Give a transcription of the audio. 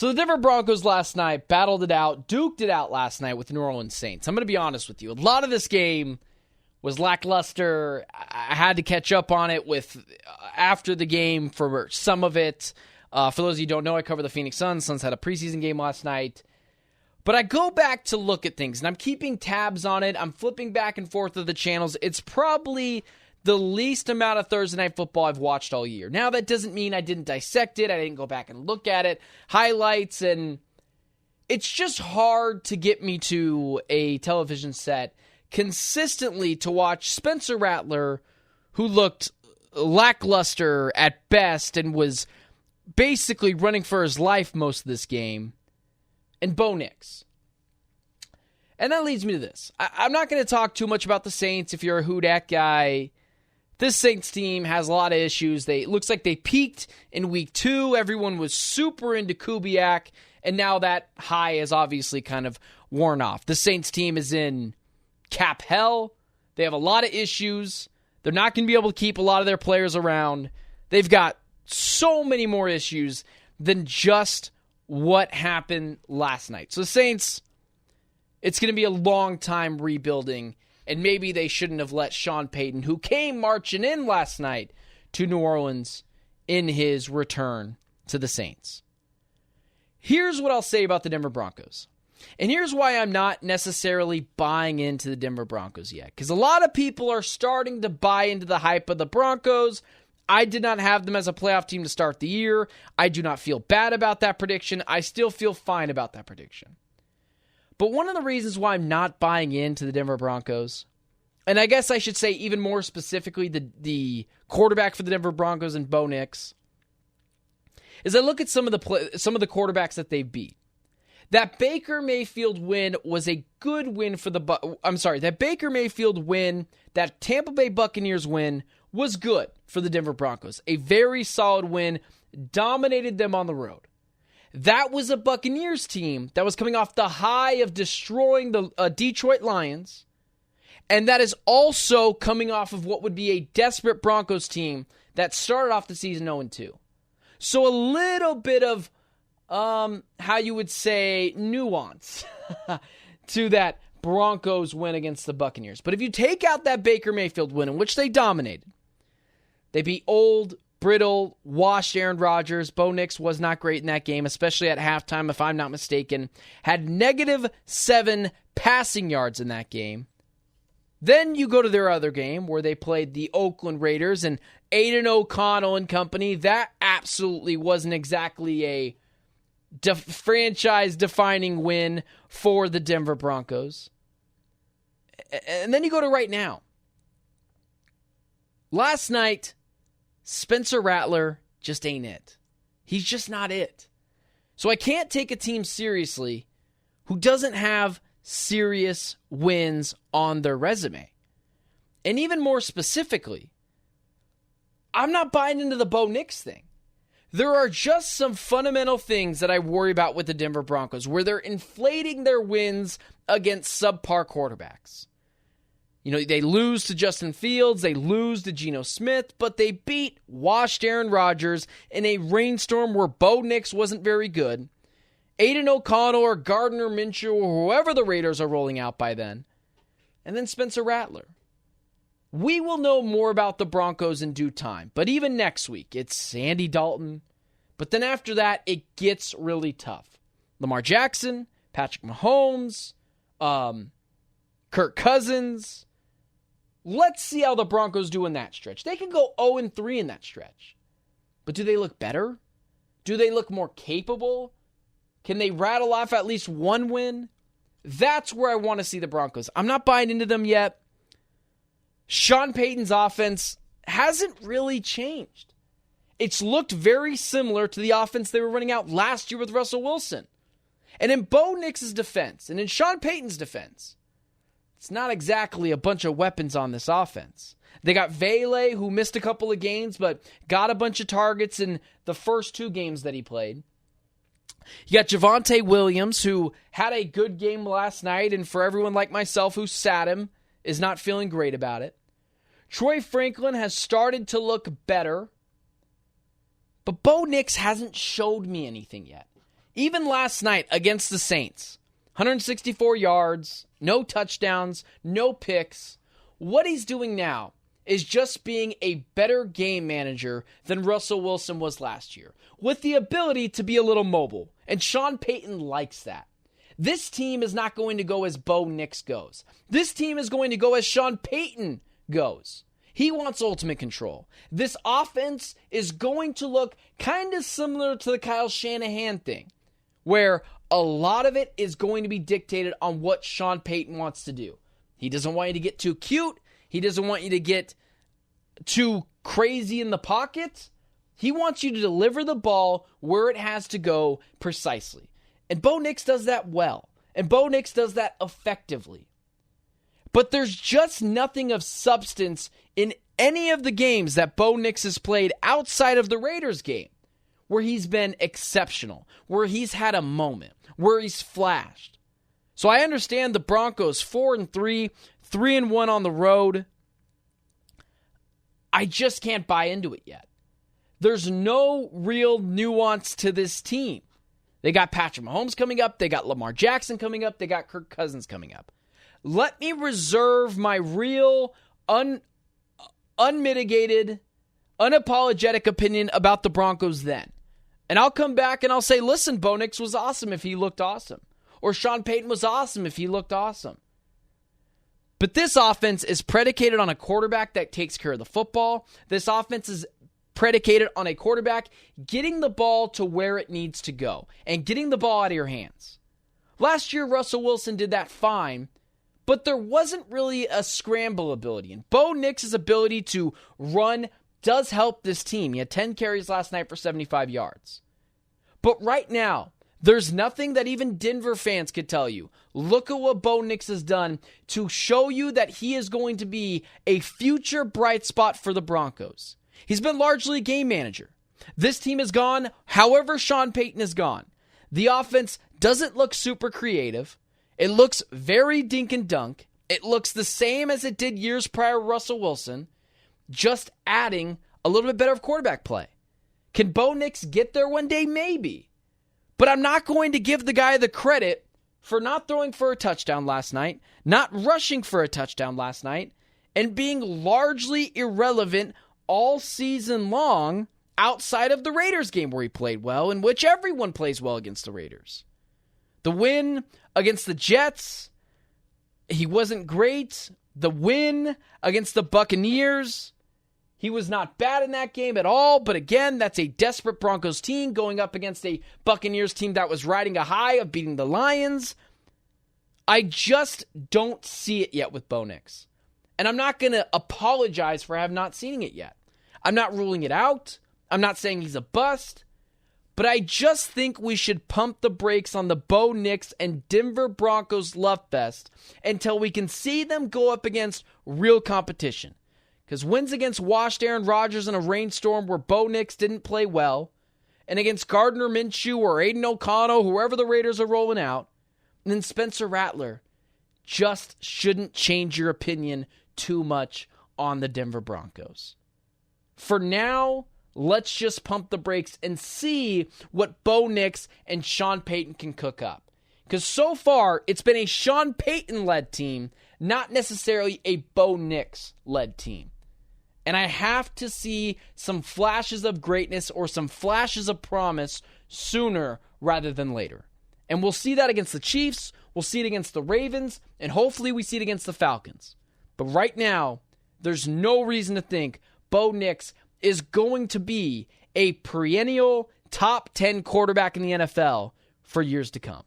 So the Denver Broncos last night battled it out, duked it out last night with the New Orleans Saints. I'm going to be honest with you. A lot of this game was lackluster. I had to catch up on it with after the game for some of it. For those of you who don't know, I cover the Phoenix Suns. Suns had a preseason game last night. But I go back to look at things, and I'm keeping tabs on it. I'm flipping back and forth of the channels. It's probably the least amount of Thursday Night Football I've watched all year. Now, that doesn't mean I didn't dissect it. I didn't go back and look at it, highlights, and it's just hard to get me to a television set consistently to watch Spencer Rattler, who looked lackluster at best and was basically running for his life most of this game, and Bo Nix. And that leads me to this. I'm not going to talk too much about the Saints if you're a Hudak guy. This Saints team has a lot of issues. It looks like they peaked in week 2. Everyone was super into Kubiak, and now that high is obviously kind of worn off. The Saints team is in cap hell. They have a lot of issues. They're not going to be able to keep a lot of their players around. They've got so many more issues than just what happened last night. So the Saints, it's going to be a long time rebuilding, and maybe they shouldn't have let Sean Payton, who came marching in last night to New Orleans, in his return to the Saints. Here's what I'll say about the Denver Broncos. And here's why I'm not necessarily buying into the Denver Broncos yet. Because a lot of people are starting to buy into the hype of the Broncos. I did not have them as a playoff team to start the year. I do not feel bad about that prediction. I still feel fine about that prediction. But one of the reasons why I'm not buying into the Denver Broncos, and I guess I should say even more specifically the quarterback for the Denver Broncos and Bo Nix, is I look at some of the quarterbacks that they beat. That Baker Mayfield win was a good win for that Baker Mayfield win, that Tampa Bay Buccaneers win, was good for the Denver Broncos. A very solid win, dominated them on the road. That was a Buccaneers team that was coming off the high of destroying the Detroit Lions, and that is also coming off of what would be a desperate Broncos team that started off the season 0-2. So a little bit of, how you would say, nuance to that Broncos win against the Buccaneers. But if you take out that Baker Mayfield win, in which they dominated, they beat old, brittle, washed Aaron Rodgers. Bo Nix was not great in that game, especially at halftime, if I'm not mistaken. Had -7 passing yards in that game. Then you go to their other game where they played the Oakland Raiders and Aiden O'Connell and company. That absolutely wasn't exactly a franchise-defining win for the Denver Broncos. And then you go to right now. Last night, Spencer Rattler just ain't it. He's just not it. So I can't take a team seriously who doesn't have serious wins on their resume. And even more specifically, I'm not buying into the Bo Nix thing. There are just some fundamental things that I worry about with the Denver Broncos, where they're inflating their wins against subpar quarterbacks. You know, they lose to Justin Fields, they lose to Geno Smith, but they beat washed Aaron Rodgers in a rainstorm where Bo Nix wasn't very good. Aiden O'Connell or Gardner Minshew or whoever the Raiders are rolling out by then. And then Spencer Rattler. We will know more about the Broncos in due time, but even next week, it's Andy Dalton. But then after that, it gets really tough. Lamar Jackson, Patrick Mahomes, Kirk Cousins. Let's see how the Broncos do in that stretch. They can go 0-3 in that stretch. But do they look better? Do they look more capable? Can they rattle off at least one win? That's where I want to see the Broncos. I'm not buying into them yet. Sean Payton's offense hasn't really changed. It's looked very similar to the offense they were running out last year with Russell Wilson. And in Bo Nix's defense, and in Sean Payton's defense, it's not exactly a bunch of weapons on this offense. They got Vele, who missed a couple of games, but got a bunch of targets in the first 2 games that he played. You got Javonte Williams, who had a good game last night, and for everyone like myself who sat him, is not feeling great about it. Troy Franklin has started to look better, but Bo Nix hasn't showed me anything yet. Even last night against the Saints, 164 yards, no touchdowns, no picks. What he's doing now is just being a better game manager than Russell Wilson was last year, with the ability to be a little mobile. And Sean Payton likes that. This team is not going to go as Bo Nix goes. This team is going to go as Sean Payton goes. He wants ultimate control. This offense is going to look kind of similar to the Kyle Shanahan thing, where a lot of it is going to be dictated on what Sean Payton wants to do. He doesn't want you to get too cute. He doesn't want you to get too crazy in the pocket. He wants you to deliver the ball where it has to go precisely. And Bo Nix does that well. And Bo Nix does that effectively. But there's just nothing of substance in any of the games that Bo Nix has played outside of the Raiders game, where he's been exceptional, where he's had a moment, where he's flashed. So I understand the Broncos 4-3, 3-1 on the road. I just can't buy into it yet. There's no real nuance to this team. They got Patrick Mahomes coming up. They got Lamar Jackson coming up. They got Kirk Cousins coming up. Let me reserve my real, unmitigated, unapologetic opinion about the Broncos then. And I'll come back and I'll say, listen, Bo Nix was awesome if he looked awesome. Or Sean Payton was awesome if he looked awesome. But this offense is predicated on a quarterback that takes care of the football. This offense is predicated on a quarterback getting the ball to where it needs to go and getting the ball out of your hands. Last year, Russell Wilson did that fine, but there wasn't really a scramble ability. And Bo Nix's ability to run does help this team. He had 10 carries last night for 75 yards. But right now, there's nothing that even Denver fans could tell you. Look at what Bo Nix has done to show you that he is going to be a future bright spot for the Broncos. He's been largely a game manager. This team has gone however Sean Payton has gone. The offense doesn't look super creative. It looks very dink and dunk. It looks the same as it did years prior to Russell Wilson, just adding a little bit better of quarterback play. Can Bo Nix get there one day? Maybe. But I'm not going to give the guy the credit for not throwing for a touchdown last night, not rushing for a touchdown last night, and being largely irrelevant all season long outside of the Raiders game where he played well, in which everyone plays well against the Raiders. The win against the Jets, he wasn't great. The win against the Buccaneers, he was not bad in that game at all. But again, that's a desperate Broncos team going up against a Buccaneers team that was riding a high of beating the Lions. I just don't see it yet with Bo Nix. And I'm not going to apologize for having not seen it yet. I'm not ruling it out. I'm not saying he's a bust. But I just think we should pump the brakes on the Bo Nix and Denver Broncos love fest until we can see them go up against real competition. Because wins against washed Aaron Rodgers in a rainstorm where Bo Nix didn't play well, and against Gardner Minshew or Aiden O'Connell, whoever the Raiders are rolling out, and then Spencer Rattler, just shouldn't change your opinion too much on the Denver Broncos. For now, let's just pump the brakes and see what Bo Nix and Sean Payton can cook up. Because so far, it's been a Sean Payton-led team, not necessarily a Bo Nix-led team. And I have to see some flashes of greatness or some flashes of promise sooner rather than later. And we'll see that against the Chiefs, we'll see it against the Ravens, and hopefully we see it against the Falcons. But right now, there's no reason to think Bo Nix is going to be a perennial top 10 quarterback in the NFL for years to come.